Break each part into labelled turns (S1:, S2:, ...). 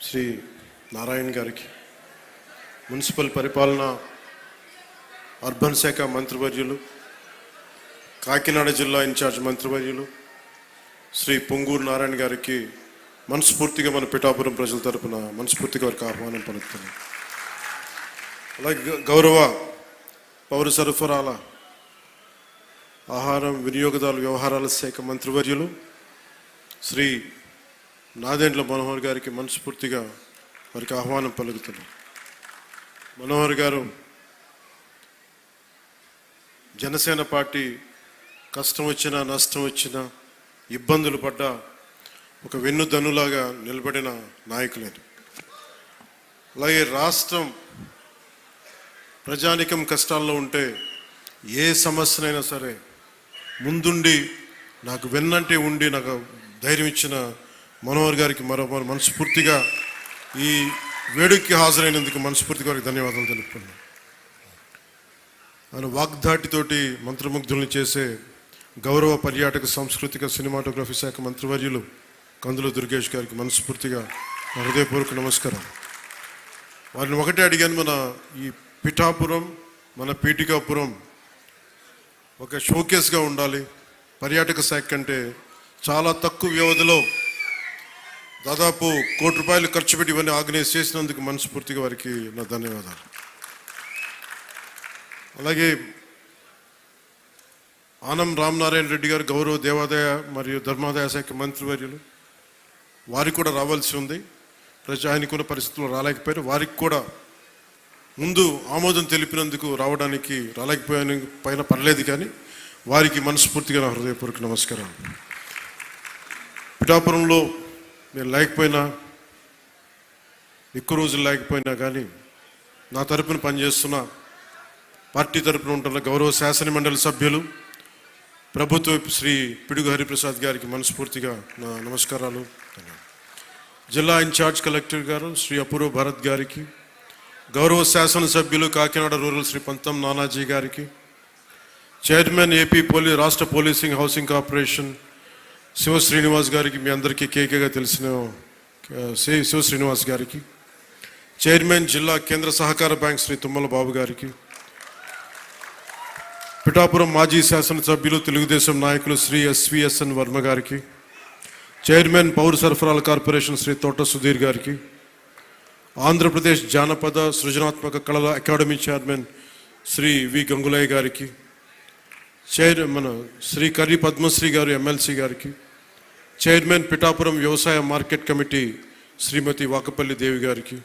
S1: శ్రీ నారాయణ గారికి, మున్సిపల్ పరిపాలన అర్బన్ శాఖ మంత్రివర్యులు, కాకినాడ జిల్లా ఇన్ఛార్జ్ మంత్రివర్యులు శ్రీ పొంగూరు నారాయణ గారికి మనస్ఫూర్తిగా మన పిఠాపురం ప్రజల తరపున మనస్ఫూర్తిగా వారికి ఆహ్వానం పలుకుతున్నాం. అలాగే గౌరవ పౌర సరఫరాల, ఆహారం, వినియోగదారుల వ్యవహారాల శాఖ మంత్రివర్యులు శ్రీ నాదెండ్ల మనోహర్ గారికి మనస్ఫూర్తిగా వారికి ఆహ్వానం పలుకుతున్నాం. మనోహర్ గారు జనసేన పార్టీ కష్టం వచ్చినా నష్టం వచ్చినా ఇబ్బందులు పడ్డా ఒక వెన్నుదన్నులాగా నిలబడిన నాయకులేదు. అలాగే రాష్ట్రం ప్రజానికం కష్టాల్లో ఉంటే ఏ సమస్యనైనా సరే ముందుండి నాకు వెన్నంటే ఉండి నాకు ధైర్యం ఇచ్చిన మనోహర్ గారికి మరో మనస్ఫూర్తిగా ఈ వేడుకకి హాజరైనందుకు మనస్ఫూర్తిగా వారికి ధన్యవాదాలు తెలుపుతున్నాను. ఆయన వాగ్దాటితోటి మంత్రముగ్ధుల్ని చేసే గౌరవ పర్యాటక సాంస్కృతిక సినిమాటోగ్రఫీ శాఖ మంత్రివర్యులు కందుల దుర్గేష్ గారికి మనస్ఫూర్తిగా హృదయపూర్వక నమస్కారం. వారిని ఒకటే అడిగాను, మన ఈ పిఠాపురం, మన పీఠికాపురం ఒక షోకేస్గా ఉండాలి. పర్యాటక శాఖ కంటే చాలా తక్కువ వ్యవధిలో దాదాపు ₹1 కోటి ఖర్చు పెట్టి ఇవన్నీ ఆర్గనైజ్ చేసినందుకు మనస్ఫూర్తిగా వారికి నా ధన్యవాదాలు. అలాగే ఆనం రామనారాయణ రెడ్డి గారు గౌరవ దేవాదాయ మరియు ధర్మాదాయ శాఖ మంత్రివర్యులు, వారికి కూడా రావాల్సి ఉంది. ఆయనకున్న పరిస్థితుల్లో రాలేకపోయారు. వారికి కూడా ముందు ఆమోదం తెలిపినందుకు రావడానికి రాలేకపోయాను, పైన పర్లేదు, కానీ వారికి మనస్ఫూర్తిగా నా హృదయపూర్వక నమస్కారం. పిఠాపురంలో నేను లేకపోయినా, ఎక్కువ రోజులు లేకపోయినా కానీ నా తరపున పనిచేస్తున్న పార్టీ తరపున ఉంటున్న గౌరవ శాసనమండలి సభ్యులు ప్రభుత్వ శ్రీ పిడుగు హరిప్రసాద్ గారికి మనస్ఫూర్తిగా నా నమస్కారాలు. జిల్లా ఇన్ఛార్జ్ కలెక్టర్ గారు శ్రీ అపూర్వ భారత్ గారికి, గౌరవ శాసనసభ్యులు కాకినాడ రూరల్ శ్రీ పంతం నానాజీ గారికి, చైర్మన్ ఏపీ రాష్ట్ర policing housing corporation Shiva Srinivas గారికి, మీ అందరికీ కేకేగా తెలిసిన శివ శ్రీనివాస్ గారికి, చైర్మన్ జిల్లా కేంద్ర సహకార బ్యాంక్ శ్రీ తుమ్మల బాబు గారికి, పిఠాపురం మాజీ శాసనసభ్యులు తెలుగుదేశం నాయకులు శ్రీ ఎస్విఎస్ఎన్ వర్మ గారికి, చైర్మన్ పౌర సరఫరాల కార్పొరేషన్ శ్రీ తోట సుధీర్ గారికి, ఆంధ్రప్రదేశ్ జానపద సృజనాత్మక కళల అకాడమీ చైర్మన్ శ్రీ వి గంగులయ్య గారికి, మన శ్రీ కర్రి పద్మశ్రీ గారు ఎమ్మెల్సీ గారికి, చైర్మన్ పిఠాపురం వ్యవసాయ మార్కెట్ కమిటీ శ్రీమతి వాకపల్లి దేవి గారికి,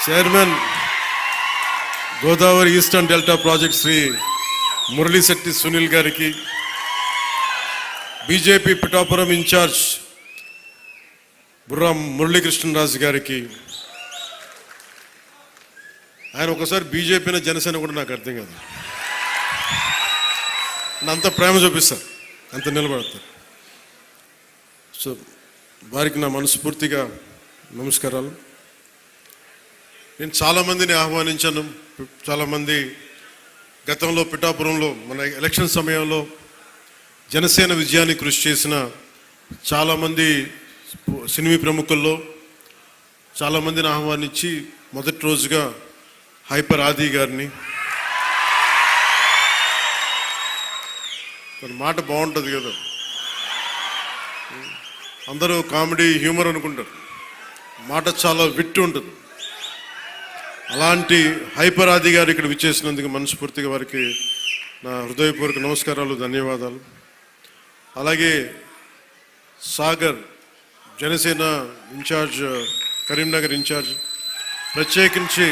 S1: chairman Godavari eastern delta project Shri Muralishetti Sunil గారికి, బీజేపీ పిఠాపురం ఇన్ఛార్జ్ బుర్రా మురళీకృష్ణరాజు గారికి. ఆయన ఒకసారి బీజేపీన జనసేన కూడా నాకు అర్థం కాదు, అంత ప్రేమ చూపిస్తారు, అంత నిలబడతారు. సో వారికి నా మనస్ఫూర్తిగా నమస్కారాలు. నేను చాలామందిని ఆహ్వానించాను. చాలామంది గతంలో పిఠాపురంలో మన ఎలక్షన్ సమయంలో జనసేన విజయాన్ని కృషి చేసిన చాలామంది సినిమా ప్రముఖుల్లో చాలామందిని ఆహ్వానించి మొదటి రోజుగా హైపర్ ఆది గారిని, మాట బాగుంటుంది కదా, అందరూ కామెడీ హ్యూమర్ అనుకుంటారు, మాట చాలా విట్టు ఉంటుంది. అలాంటి హైపర్ ఆది గారు ఇక్కడ విచ్చేసినందుకు మనస్ఫూర్తిగా వారికి నా హృదయపూర్వక నమస్కారాలు, ధన్యవాదాలు. అలాగే సాగర్ జనసేన ఇన్ఛార్జ్, కరీంనగర్ ఇన్ఛార్జ్, ప్రత్యేకించి